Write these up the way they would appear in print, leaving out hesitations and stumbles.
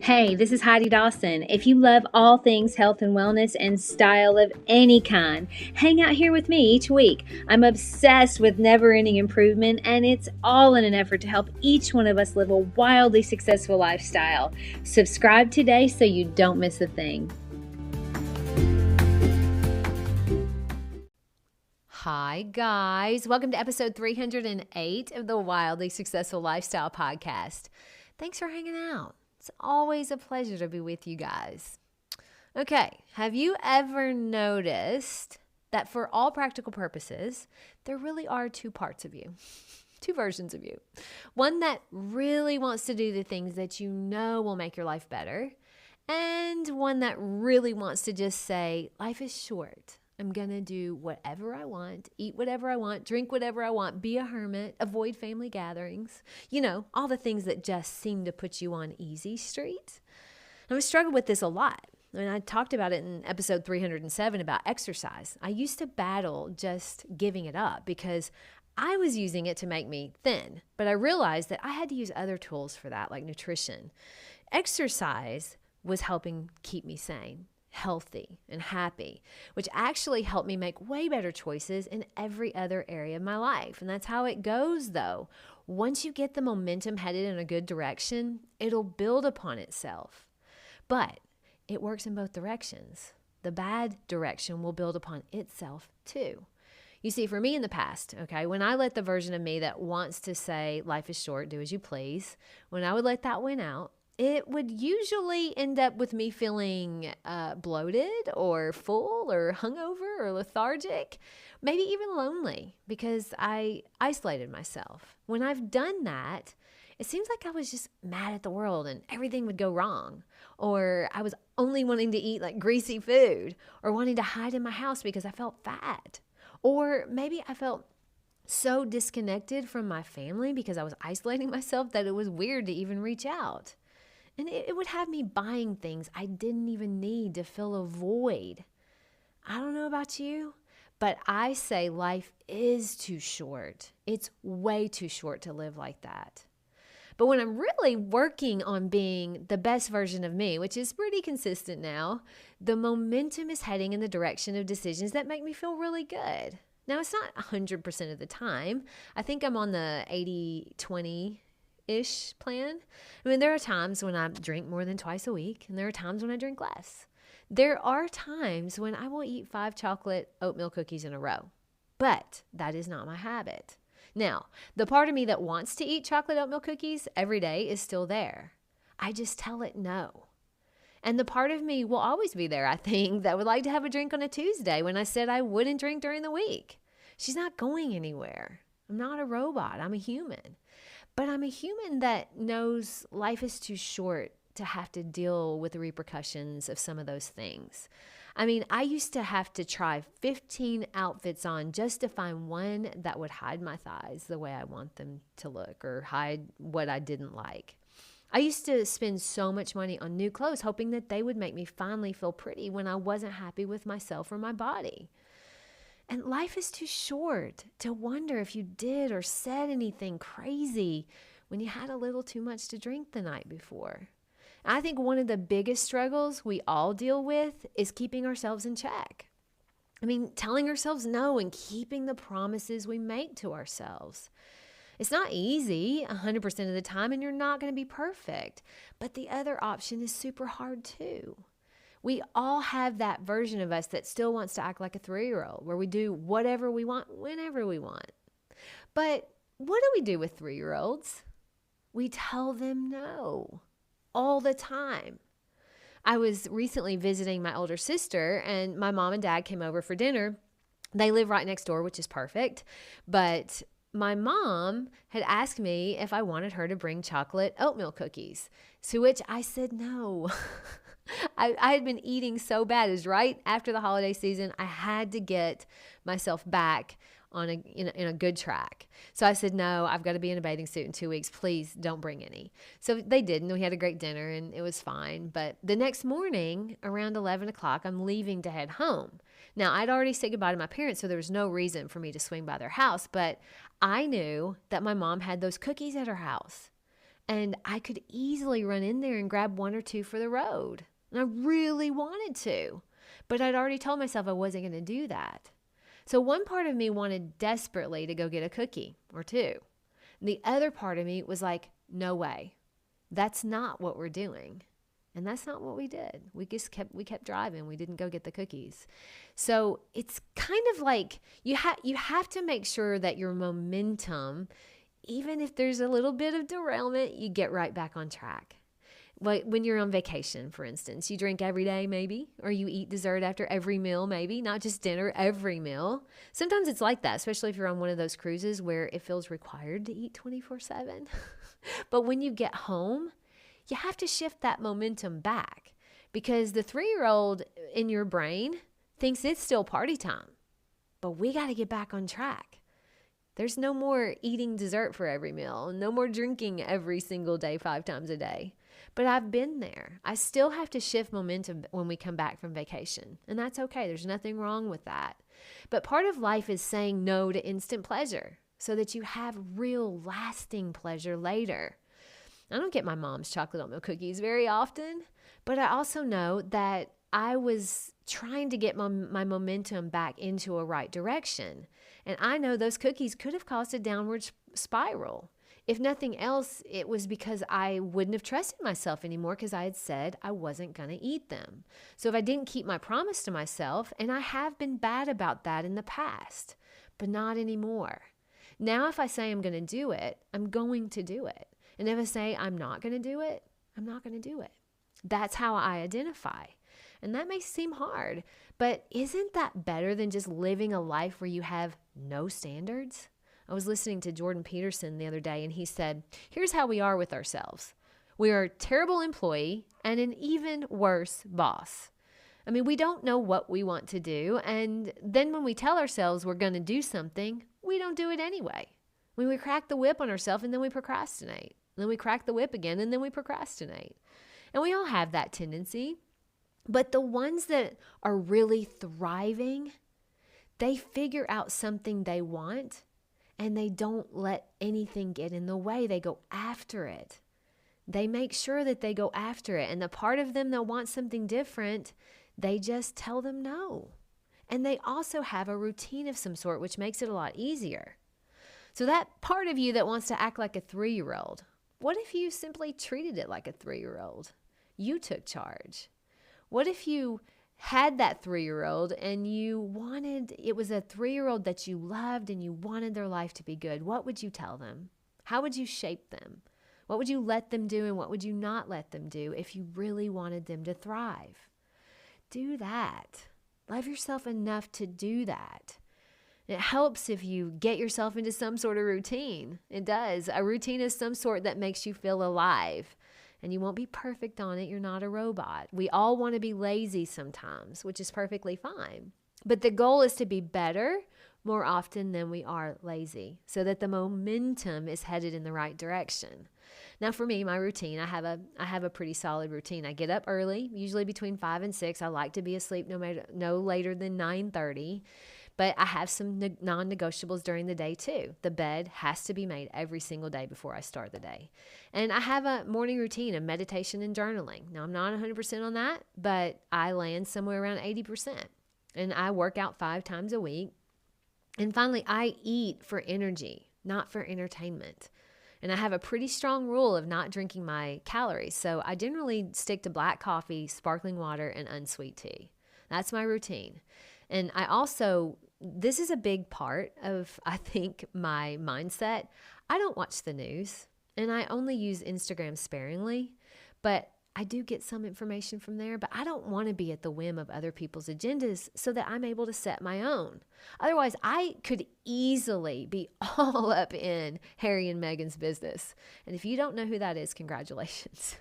Hey, this is Heidi Dawson. If you love all things health and wellness and style of any kind, hang out here with me each week. I'm obsessed with never-ending improvement, and it's all in an effort to help each one of us live a wildly successful lifestyle. Subscribe today so you don't miss a thing. Hi, guys. Welcome to episode 308 of the Wildly Successful Lifestyle Podcast. Thanks for hanging out. It's always a pleasure to be with you guys. Okay, have you ever noticed that for all practical purposes, there really are two parts of you, two versions of you. One that really wants to do the things that you know will make your life better, and one that really wants to just say, life is short. I'm going to do whatever I want, eat whatever I want, drink whatever I want, be a hermit, avoid family gatherings. You know, all the things that just seem to put you on easy street. And I've struggled with this a lot. I mean, I talked about it in episode 307 about exercise. I used to battle just giving it up because I was using it to make me thin. But I realized that I had to use other tools for that, like nutrition. Exercise was helping keep me sane, healthy, and happy, which actually helped me make way better choices in every other area of my life. And that's how it goes, though. Once you get the momentum headed in a good direction, it'll build upon itself. But it works in both directions. The bad direction will build upon itself, too. You see, for me in the past, okay, when I let the version of me that wants to say life is short, do as you please, when I would let that win out, it would usually end up with me feeling bloated or full or hungover or lethargic, maybe even lonely because I isolated myself. When I've done that, it seems like I was just mad at the world and everything would go wrong. Or I was only wanting to eat like greasy food or wanting to hide in my house because I felt fat. Or maybe I felt so disconnected from my family because I was isolating myself that it was weird to even reach out. And it would have me buying things I didn't even need to fill a void. I don't know about you, but I say life is too short. It's way too short to live like that. But when I'm really working on being the best version of me, which is pretty consistent now, the momentum is heading in the direction of decisions that make me feel really good. Now, it's not 100% of the time. I think I'm on the 80-20 ish plan. I mean, there are times when I drink more than twice a week, and there are times when I drink less. There are times when I will eat 5 chocolate oatmeal cookies in a row, but that is not my habit. Now, the part of me that wants to eat chocolate oatmeal cookies every day is still there. I just tell it no. And the part of me will always be there, I think, that would like to have a drink on a Tuesday when I said I wouldn't drink during the week. She's not going anywhere. I'm not a robot. I'm a human. But I'm a human that knows life is too short to have to deal with the repercussions of some of those things. I mean, I used to have to try 15 outfits on just to find one that would hide my thighs the way I want them to look or hide what I didn't like. I used to spend so much money on new clothes hoping that they would make me finally feel pretty when I wasn't happy with myself or my body. And life is too short to wonder if you did or said anything crazy when you had a little too much to drink the night before. I think one of the biggest struggles we all deal with is keeping ourselves in check. I mean, telling ourselves no and keeping the promises we make to ourselves. It's not easy 100% of the time, and you're not going to be perfect. But the other option is super hard too. We all have that version of us that still wants to act like a 3-year-old, where we do whatever we want, whenever we want. But what do we do with 3-year-olds? We tell them no all the time. I was recently visiting my older sister, and my mom and dad came over for dinner. They live right next door, which is perfect. But my mom had asked me if I wanted her to bring chocolate oatmeal cookies, to which I said no. I had been eating so bad. It was right after the holiday season. I had to get myself back on in a good track. So I said, no, I've got to be in a bathing suit in 2 weeks. Please don't bring any. So they didn't. We had a great dinner and it was fine. But the next morning around 11 o'clock, I'm leaving to head home. Now, I'd already said goodbye to my parents, so there was no reason for me to swing by their house. But I knew that my mom had those cookies at her house. And I could easily run in there and grab one or two for the road. And I really wanted to, but I'd already told myself I wasn't going to do that. So one part of me wanted desperately to go get a cookie or two. And the other part of me was like, no way. That's not what we're doing. And that's not what we did. We kept driving. We didn't go get the cookies. So it's kind of like you have to make sure that your momentum, even if there's a little bit of derailment, you get right back on track. Like when you're on vacation, for instance, you drink every day maybe, or you eat dessert after every meal maybe, not just dinner, every meal. Sometimes it's like that, especially if you're on one of those cruises where it feels required to eat 24/7. But when you get home, you have to shift that momentum back because the 3-year-old in your brain thinks it's still party time. But we got to get back on track. There's no more eating dessert for every meal, no more drinking every single day, 5 times a day. But I've been there. I still have to shift momentum when we come back from vacation. And that's okay. There's nothing wrong with that. But part of life is saying no to instant pleasure so that you have real lasting pleasure later. I don't get my mom's chocolate oatmeal cookies very often, but I also know that I was trying to get my momentum back into a right direction. And I know those cookies could have caused a downward spiral. If nothing else, it was because I wouldn't have trusted myself anymore because I had said I wasn't going to eat them. So if I didn't keep my promise to myself, and I have been bad about that in the past, but not anymore. Now if I say I'm going to do it, I'm going to do it. And if I say I'm not going to do it, I'm not going to do it. That's how I identify. And that may seem hard, but isn't that better than just living a life where you have no standards? I was listening to Jordan Peterson the other day, and he said, here's how we are with ourselves. We are a terrible employee and an even worse boss. I mean, we don't know what we want to do. And then when we tell ourselves we're going to do something, we don't do it anyway. When we crack the whip on ourselves and then we procrastinate. And then we crack the whip again and then we procrastinate. And we all have that tendency. But the ones that are really thriving, they figure out something they want and they don't let anything get in the way. They go after it. They make sure that they go after it. And the part of them that wants something different, they just tell them no. And they also have a routine of some sort, which makes it a lot easier. So that part of you that wants to act like a 3-year-old, what if you simply treated it like a 3-year-old? You took charge. What if you had that 3-year-old and it was a 3-year-old that you loved and you wanted their life to be good? What would you tell them? How would you shape them? What would you let them do and what would you not let them do if you really wanted them to thrive? Do that. Love yourself enough to do that. It helps if you get yourself into some sort of routine. It does. A routine is some sort that makes you feel alive. And you won't be perfect on it. You're not a robot. We all want to be lazy sometimes, which is perfectly fine. But the goal is to be better more often than we are lazy so that the momentum is headed in the right direction. Now for me, my routine, I have a pretty solid routine. I get up early, usually between 5 and 6. I like to be asleep no later than 9:30. But I have some non-negotiables during the day too. The bed has to be made every single day before I start the day. And I have a morning routine of meditation and journaling. Now, I'm not 100% on that, but I land somewhere around 80%. And I work out 5 times a week. And finally, I eat for energy, not for entertainment. And I have a pretty strong rule of not drinking my calories. So I generally stick to black coffee, sparkling water, and unsweet tea. That's my routine. And this is a big part of, I think, my mindset. I don't watch the news and I only use Instagram sparingly, but I do get some information from there, but I don't want to be at the whim of other people's agendas so that I'm able to set my own. Otherwise, I could easily be all up in Harry and Meghan's business. And if you don't know who that is, congratulations.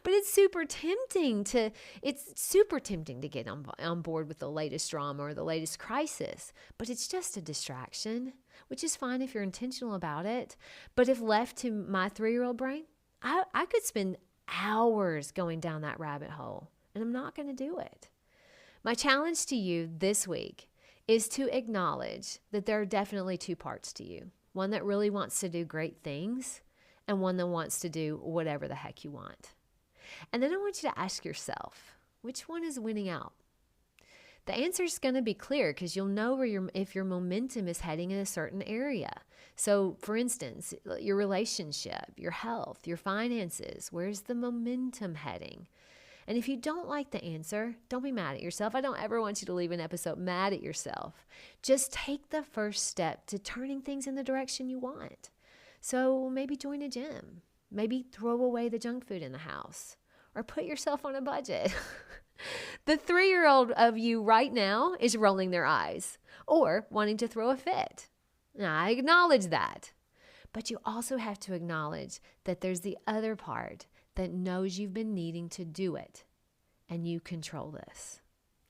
But it's super tempting to get on board with the latest drama or the latest crisis. But it's just a distraction, which is fine if you're intentional about it. But if left to my 3-year-old brain, I could spend hours going down that rabbit hole, and I'm not going to do it. My challenge to you this week is to acknowledge that there are definitely 2 parts to you. One that really wants to do great things, and one that wants to do whatever the heck you want. And then I want you to ask yourself, which one is winning out? The answer is going to be clear because you'll know if your momentum is heading in a certain area. So, for instance, your relationship, your health, your finances, where's the momentum heading? And if you don't like the answer, don't be mad at yourself. I don't ever want you to leave an episode mad at yourself. Just take the first step to turning things in the direction you want. So maybe join a gym. Maybe throw away the junk food in the house. Or put yourself on a budget. The 3-year-old of you right now is rolling their eyes or wanting to throw a fit. Now, I acknowledge that. But you also have to acknowledge that there's the other part that knows you've been needing to do it, and you control this.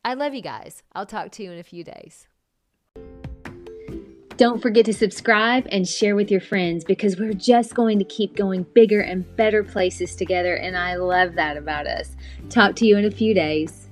I love you guys. I'll talk to you in a few days. Don't forget to subscribe and share with your friends because we're just going to keep going bigger and better places together, and I love that about us. Talk to you in a few days.